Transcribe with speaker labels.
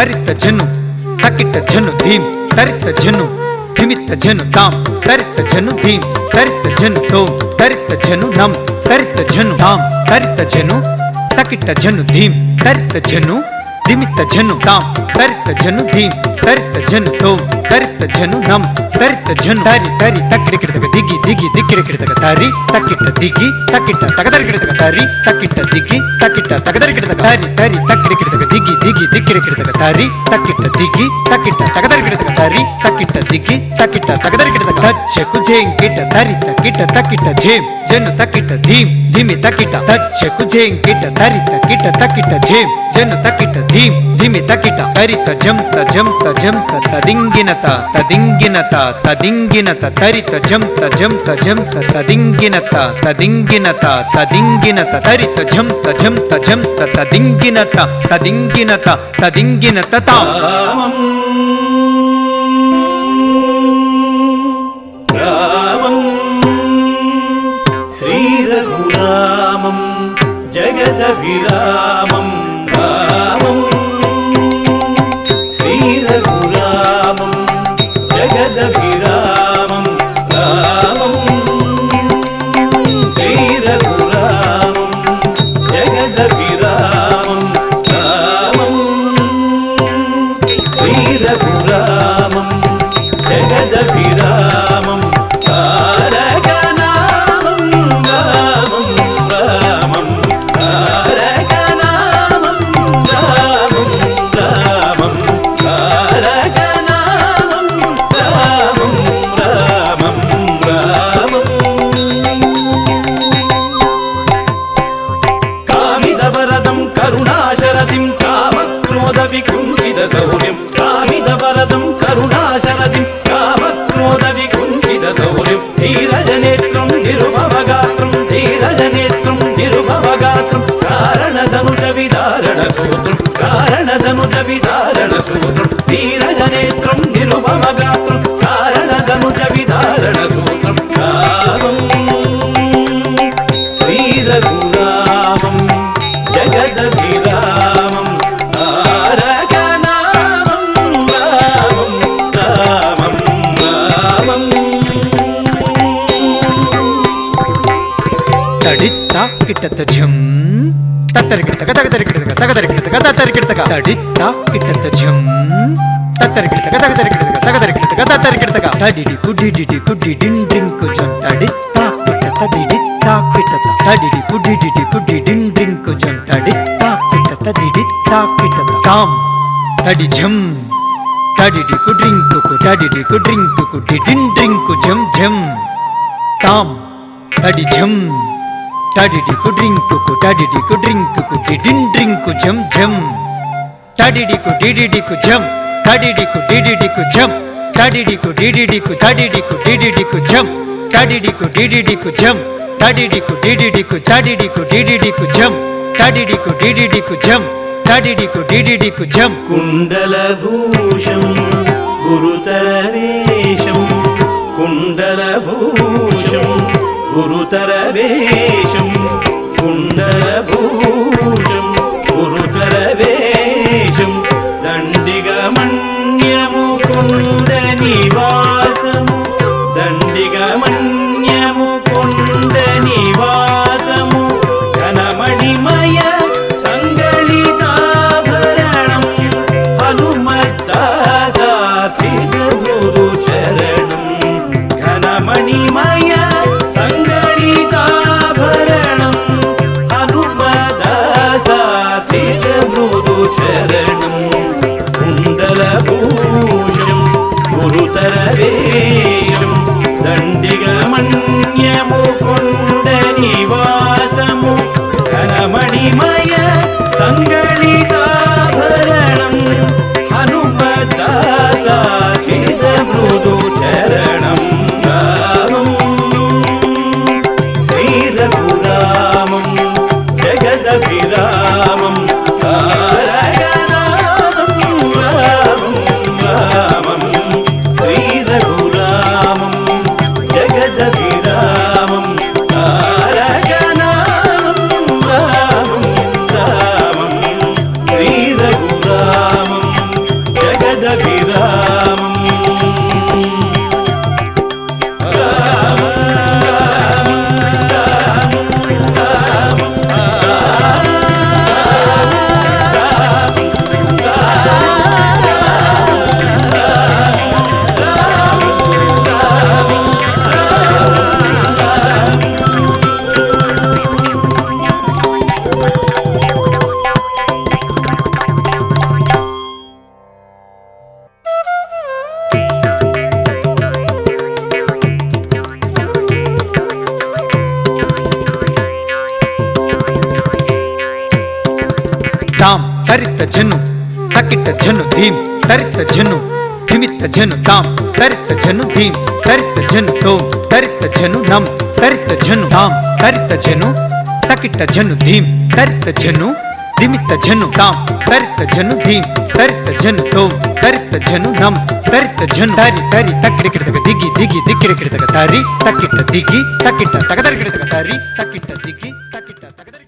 Speaker 1: ತರಿತ ಜನು ತಕಿಟ ಜನು ಧೀಂ ತರಿತ ಜನು ಧಿಮಿತ್ತ ಜನು ತಾಂ ತರಿತ ಜನು ಧೀಂ ತರಿತ ಜನು ತೋಂ ತರಿತ ಜನು ನಂ ತರಿತ ಜನು ತಾಂ ತರಿತ ಜನು ತಕಿಟ ಜನು ಧೀಂ ತರಿತ ಜನು ಧಿಮಿತ್ತ ಜನು ತಾಂ ತರಿತ ಜನು ಧೀಂ ತರಿತ ಜನು ತೋಂ ತರಿತ ಜನು ನಂ ತರಿತ ಜನು ತರಿ ತರಿ ತಕ್ಕಿಡ ಕಿಡತಕ ದಿಗಿ ದಿಗಿ ದಿಕ್ಕಿಡ ಕಿಡತಕ ತರಿ ತಕ್ಕಿಟ ದಿಗಿ ತಕ್ಕಿಟ ತಗದರ ಕಿಡತಕ ತರಿ ತಕ್ಕಿಟ ದಿಗಿ ತಕ್ಕಿಟ ತಗದರ ಕಿಡತಕ ತರಿ ತರಿ ತಕ್ಕಿಡ ಕಿಡತಕ ದಿಗಿ ದಿಗಿ ದಿಕ್ಕಿಡ ಕಿಡತಕ ತರಿ ತಕ್ಕಿಟ ದಿಗಿ ತಕ್ಕಿಟ ತಗದರ ಕಿಡತಕ ತರಿ ತಕ್ಕಿಟ ದಿಗಿ ತಕ್ಕಿಟ ತಗದರ ಕಿಡತಕ ತಚ್ಚಕು ಜೇಂ ಕಿಟ ತರಿ ತಕ್ಕಿಟ ತಕ್ಕಿಟ ಜೇಂ ಜನು ತಕ್ಕಿಟ ಧೀಂ ಧಿಮಿ ತಕ್ಕಿಟ ತಚ್ಚಕು ಜೇಂ ಕಿಟ ತರಿ ತಕ್ಕಿಟ ತಕ್ಕಿಟ ಜೇಂ ಜನು ತಕ್ಕಿಟ ಧೀಂ ಧಿಮಿ ತಕ್ಕಿಟ ತರಿತ ಜಂತ ಜಂತ ಜಂತ ತದಿಂಗಿನತ ತದಿಂಗಿನತ ತದಿಂಗಿನತ ತರಿತ ಜಂತ ಜಂತ ಜಂತ ತದಿಂಗಿನತ ತದಿಂಗಿನತ ತದಿಂಗಿನತ ತರಿತ ಜಂತ ಜಂತ ಜಂತ ತದಿಂಗಿನತ ತದಿಂಗಿನತ ತದಿಂಗಿನತ ತಾಂ
Speaker 2: శ్రీరఘురామం జగదభిరామం రామం శ్రీరఘురామం జగదభిరామం రామం శ్రీరఘురామం జగదభిరామం రామం శ్రీరఘురామం జగదభిరామం ధీరజనేత్రం నిరుభవగాత్రం ధీరజనేత్రం నిరుభవగాత్రం కారణధనుజ విదారణ సూత్రం కారణధనుజ విదారణ సూత్రం ధీరజనేత్రం నిరుభవగాత్రం కారణధనుజ విదారణ సూత్రం రామం శ్రీరఘురామం జగదభిరామం తారకనామం రామం రామం రామం
Speaker 1: తడిత్త కిట్టత ఝం తత్తరి కిడతక తగతరి కిడతక తగతరి కిడతక తత్తరి కిడతక తడిత్త కిట్టత ఝం తత్తరి కిడతక తగతరి కిడతక తగతరి కిడతక తత్తరి కిడతక తడిడి కుడిడి కుడి డిన్ డ్రింకు ఝం తడిత్త కిట్టత దిడిత్త కిట్టత తడిడి కుడి డిన్ డ్రింకు ఝం తడిత్త కిట్టత దిడిత్త కిట్టత తాం తడి ఝం తడిడి కుడ్రింకు డిడిన్ డ్రింకు ఝం ఝం తాం తడి ఝం తడిడి కుడ్రింకు డిడిన్ డ్రింకు ఝం ఝం తడిడికు డిడిడికు ఝం తడిడికు డిడిడికు ఝం తడిడికు డిడిడికు ఝం తడిడికు డిడిడికు ఝం తడిడికు డిడిడికు ఝం తడిడికు డిడిడికు ఝం తడిడికు డిడిడికు ఝం
Speaker 2: కుండలభూషం గురుతరవేషం కుండలభూషం గురుతరవేషం కుండలభూషం గురుతరవేషం దండిగమన్యము కుండ నివాసము దండిగమన్యము కుండ నివాసము ఘనమణిమయ సంగళితాభరణం హనుమత్తాసార్థి గురు చరణం ఘనమణిమయ సంగళితాభరణం హనుమదాసార్థి మృదు చరణం కుండలభూషం
Speaker 1: ತರಿತ ಜನು ತಕಿಟ ಜನು ಧೀಮ್ ತರಿತ ಜನು ಧಿಮಿತ್ತ ಜನು ತಾಮ್ ತರಿತ ಜನು ಧೀಮ್ ತರಿತ ಜನು ತೋಮ್ ತರಿತ ಜನು ನಮ್ ತರಿತ ಜನು ತಾಮ್ ತರಿತ ಜನು ತಕಿಟ ಜನು ಧೀಮ್ ತರಿತ ಜನು ಧಿಮಿತ್ತ ಜನು ತಾಮ್ ತರಿತ ಜನು ಧೀಮ್ ತರಿತ ಜನು ತೋಮ್ ತರಿತ ಜನು ನಮ್ ತರಿತ ಜನು ತರಿ ತರಿ ತಕ್ಕಿಡ ಕಿಡತಕ ದಿಗಿ ದಿಗಿ ದಿಕ್ಕಿಡ ಕಿಡತಕ ತಾರಿ ತಕ್ಕಿಟ ದಿಗಿ ತಕ್ಕಿಟ ತಗದರ ಕಿಡತಕ ತಾರಿ ತಕ್ಕಿಟ ದಿಗಿ ತಕ್ಕಿಟ ತಗದರ